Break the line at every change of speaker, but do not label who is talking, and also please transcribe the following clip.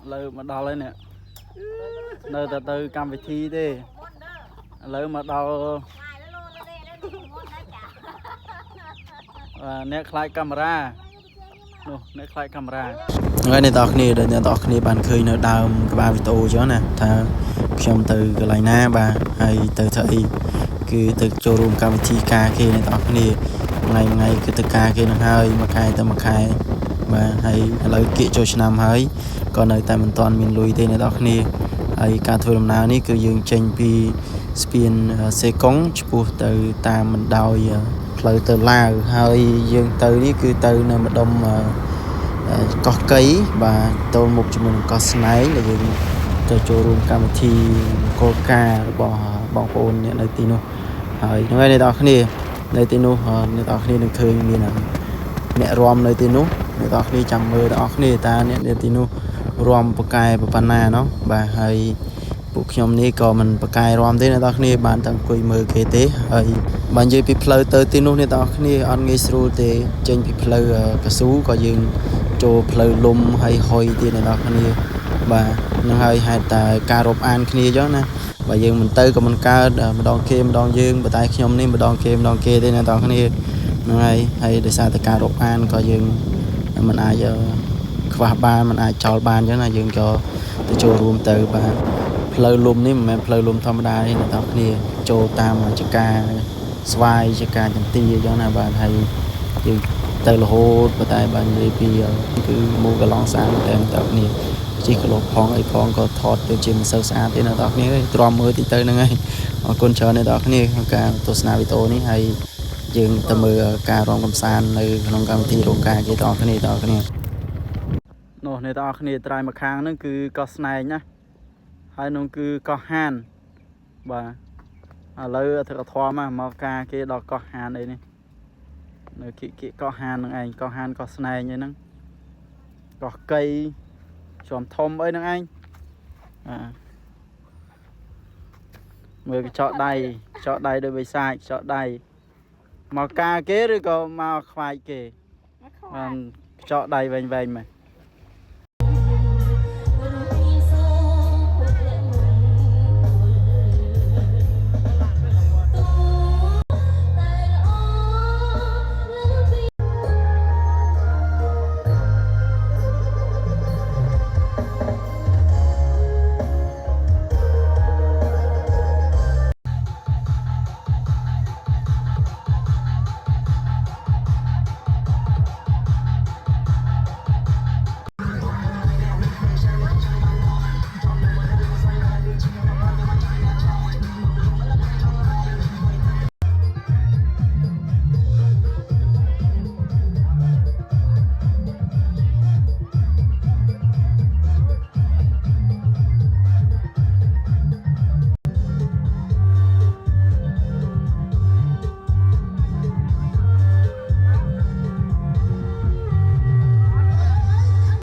lời mà đào lên nè nơi từ cam vị thi đi lời mà đào nét khai camera nét khai camera ngay này tao kia để tao kia bàn khơi nó đào cái ba video cho nè thà trong từ cái lại na bà hay từ thầy cứ từ showroom cam vị ca kia này tao kia ngày cái từ ca kia nó hơi mà khai và hay lấy kỹ cho năm hơi còn nơi tại mình toàn mình lùi tên này đó này hay cả thôi làm nào ní cứ dừng tranh pi spin xe cống chụp từ ta mình đào lời từ là hơi dừng từ ní cứ từ nơi mà đông có cây và tôi một cho mình có snipe là dừng từ showroom cam thi coca bỏ phone nhận nơi tinoហើយថ្ងៃនេះដល់គ្នានៅទីនោះអ្នកទាំងគ្នានឹងឃើញមានអ្នករំនៅទីនោះអ្នកទាំងគ្នាចាំមើលដល់គ្នាតាអ្នកនៅទីនោះរំបកាយប៉ុណ្ណាเนาะបាទហើយពួកខ្ញុំនេះក៏មិនបកាយរំទេអ្នកទាំងគ្នាបានតែអង្គុយមើលគេទេហើយបើនិយាយពីផ្លូវទៅទីនោះអ្នកទាំងគ្នាអត់ងាយស្រួលទេចេញពីផ្លូវកស៊ូក៏យើងចូលផ្លូវលំហើយហុយទៀតអ្នកទាំងគ្នាបាទនឹងហើយហេតុតែការរាប់អានគ្នាចឹងណាបើយើងមិនទៅក៏មិនកើតម្ដងគេម្ដងយើងបើតែខ្ញុំនេះម្ដងគេទេអ្នកទាំងគ្នាហ្នឹងហើយដោយសារតែការរាប់អានក៏យើងមិនអាចខ្វះបានមិនអាចចោលបានអញ្ចឹងណាយើងក៏ទៅចូលរួមទៅបាទផ្លូវលំនេះមិនមែនផ្លូវលំធម្មតាទេអ្នកទាំងគ្នាចូលតាមចកាស្វាយចកាចន្ទីអញ្ចឹងណាបាទហើយយើងទៅរហូតប៉ុន្តែបើនិយាយពីគឺមកកន្លងសានតែអ្នកទាំងគ្នាជីក្លុបផងអីផងក៏ថតទៅជាមិនសូវស្អាតទេអ្នកទាំងគ្នាទ្រាំមើលទីទៅហ្នឹងហើយអរគុណច្រើនអ្នកទាំងគ្នាក្នុងការទស្សនាវីដេអូនេះហើយយើងទៅមើលការរំកំសាន្តនៅក្នុងកម្មវិធីរោងការគេទាំងគ្នានោះអ្នកទាំងគ្នាត្រាយមកខាងហ្នឹងគឺកោះស្នែងណាហើយនោះគឺកោះហានបាទឥឡូវអធិកធម៌មកការគេដល់កោះហានអីនេះនៅគៀកកោះហានហ្នឹងឯងកោះហានកោះស្នែងអីហ្នឹងកោះកៃជាំធំអីហ្នឹងឯងមើលកញ្ចក់ដៃដូចបិសាចកញ្ចក់ដៃមកការគេឬក៏មកខ្វាយគេបានកញ្ចក់ដៃវែងៗមក